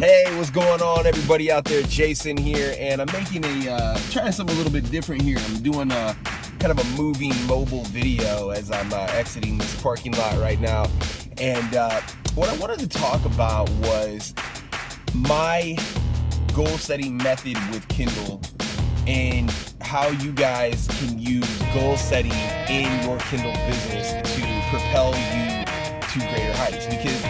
Hey, what's going on, everybody out there? Jason here, and I'm making trying something a little bit different here. I'm doing a kind of a moving mobile video as I'm exiting this parking lot right now. And what I wanted to talk about was my goal setting method with Kindle and how you guys can use goal setting in your Kindle business to propel you to greater heights. Because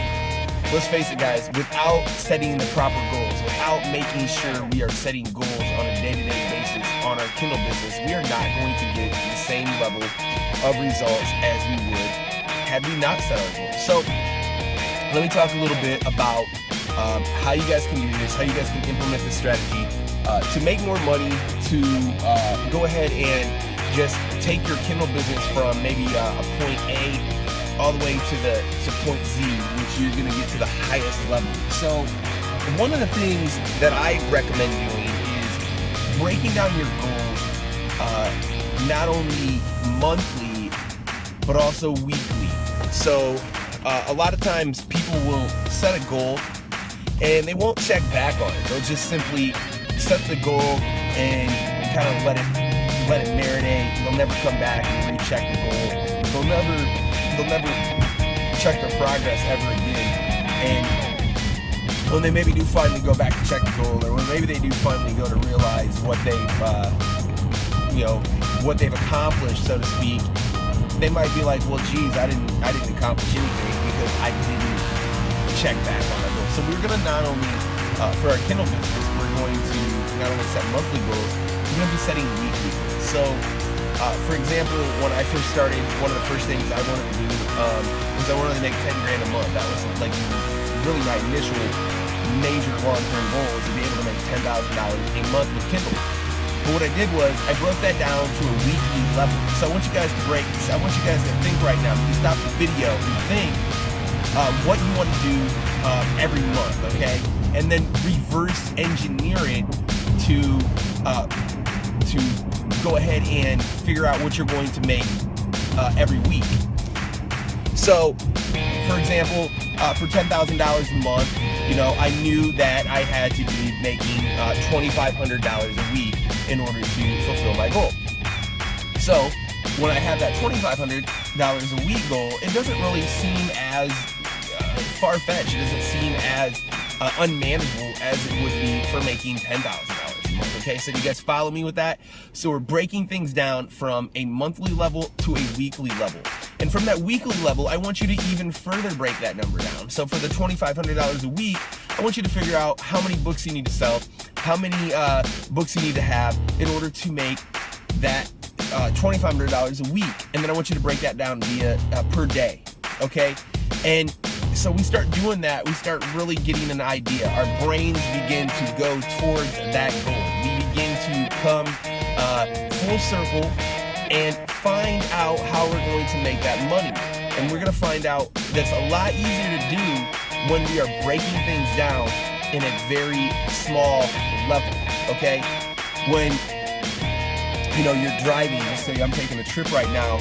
let's face it, guys, without setting the proper goals, without making sure we are setting goals on a day-to-day basis on our Kindle business, we are not going to get the same level of results as we would had we not set our goals. So let me talk a little bit about how you guys can do this, how you guys can implement this strategy to make more money, to go ahead and just take your Kindle business from maybe a point A all the way to point Z, which you're going to get to the highest level. So one of the things that I recommend doing is breaking down your goals not only monthly but also weekly. So a lot of times people will set a goal and they won't check back on it. They'll just simply set the goal and kind of let it marinate. They'll never come back and recheck the goal. They'll never check their progress ever again. And when they maybe do finally go back to check the goal, or when maybe they do finally go to realize what they've accomplished, so to speak, they might be like, well, geez, I didn't accomplish anything because I didn't check back on that goal. So we're gonna not only for our Kindle business, we're going to not only set monthly goals, we're gonna be setting weekly goals. So for example, when I first started, one of the first things I wanted to do was I wanted to make 10 grand a month. That was like really my initial major long-term goal, was to be able to make $10,000 a month with Kindle. But what I did was I broke that down to a weekly level. So I want you guys to think right now. You stop the video and think what you want to do every month, okay? And then reverse engineer it to go ahead and figure out what you're going to make every week. So, for example, for $10,000 a month, I knew that I had to be making $2,500 a week in order to fulfill my goal. So, when I have that $2,500 a week goal, it doesn't really seem as far-fetched. It doesn't seem as unmanageable as it would be for making $10,000 a month. Okay, so do you guys follow me with that? So we're breaking things down from a monthly level to a weekly level. And from that weekly level, I want you to even further break that number down. So for the $2,500 a week, I want you to figure out how many books you need to sell, how many books you need to have in order to make that $2,500 a week. And then I want you to break that down via per day, okay? And so we start doing that, we start really getting an idea. Our brains begin to go towards that goal. We begin to come full circle and find out how we're going to make that money. And we're gonna find out that's a lot easier to do when we are breaking things down in a very small level, okay? When you're driving, let's say I'm taking a trip right now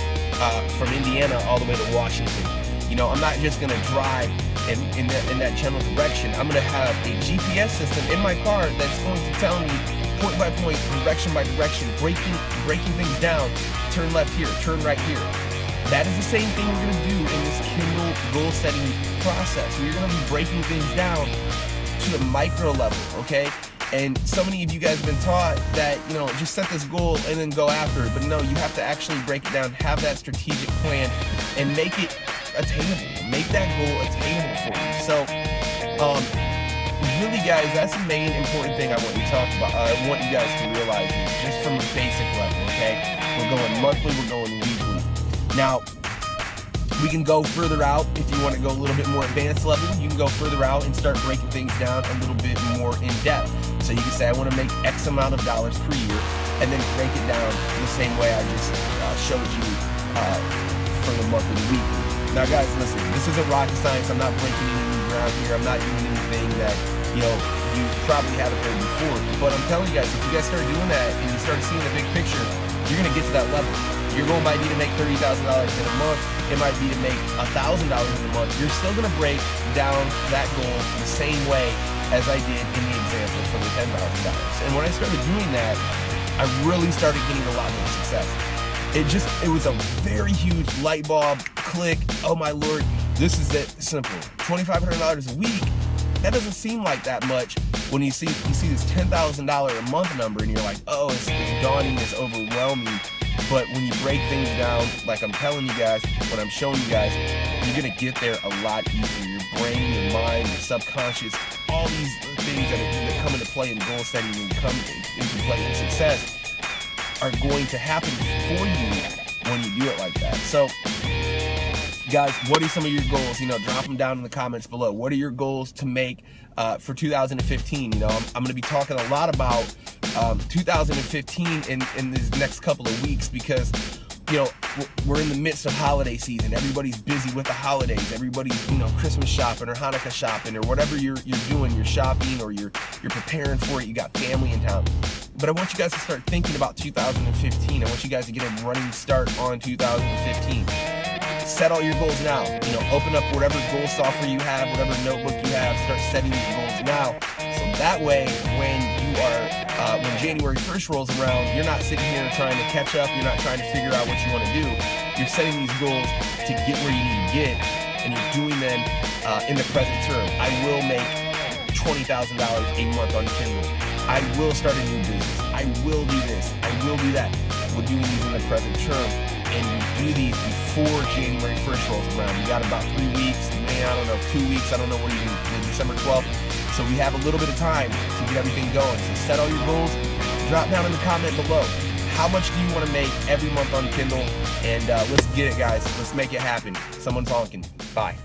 from Indiana all the way to Washington. I'm not just gonna drive in that general direction. I'm gonna have a GPS system in my car that's going to tell me point by point, direction by direction, breaking things down. Turn left here, turn right here. That is the same thing we're gonna do in this Kindle goal setting process. We're gonna be breaking things down to the micro level, okay? And so many of you guys have been taught that, just set this goal and then go after it. But no, you have to actually break it down, have that strategic plan, and make it attainable. Make that goal attainable for you. So, really, guys, that's the main important thing I want you to talk about. I want you guys to realize is just from a basic level, okay? We're going monthly, we're going weekly. Now, we can go further out if you want to go a little bit more advanced level. You can go further out and start breaking things down a little bit more in depth. So you can say, I want to make X amount of dollars per year, and then break it down the same way I just showed you for the monthly and weekly. Now, guys, listen, this isn't rocket science. I'm not breaking any new ground here. I'm not doing anything that, you probably haven't heard before. But I'm telling you guys, if you guys start doing that and you start seeing the big picture, you're going to get to that level. Your goal might be to make $30,000 in a month. It might be to make $1,000 in a month. You're still going to break down that goal the same way as I did in the example for the $10,000. And when I started doing that, I really started getting a lot more success. It was a very huge light bulb click. Oh my Lord, this is it simple. $2,500 a week. That doesn't seem like that much when you see this $10,000 a month number and you're like, oh, it's daunting, it's overwhelming. But when you break things down, like I'm telling you guys, what I'm showing you guys, you're gonna get there a lot easier. Your brain, your mind, your subconscious, all these things that come into play in goal setting and come into play in success are going to happen for you when you do it like that. So guys, what are some of your goals? Drop them down in the comments below. What are your goals to make for 2015? I'm going to be talking a lot about 2015 in these next couple of weeks because, we're in the midst of holiday season. Everybody's busy with the holidays. Everybody's, Christmas shopping or Hanukkah shopping or whatever you're doing. You're shopping or you're preparing for it. You got family in town. But I want you guys to start thinking about 2015. I want you guys to get a running start on 2015. Set all your goals now. Open up whatever goal software you have, whatever notebook you have, start setting your goals now. So that way, when January 1st rolls around, you're not sitting here trying to catch up, you're not trying to figure out what you want to do. You're setting these goals to get where you need to get, and you're doing them in the present term. I will make $20,000 a month on Kindle. I will start a new business. I will do this. I will do that. We're doing these in the present term. And we do these before January 1st rolls around. We got about 3 weeks, 2 weeks, I don't know what even, December 12th. So we have a little bit of time to get everything going. So set all your goals, drop down in the comment below. How much do you want to make every month on Kindle? And let's get it, guys. Let's make it happen. Someone's honking. Bye.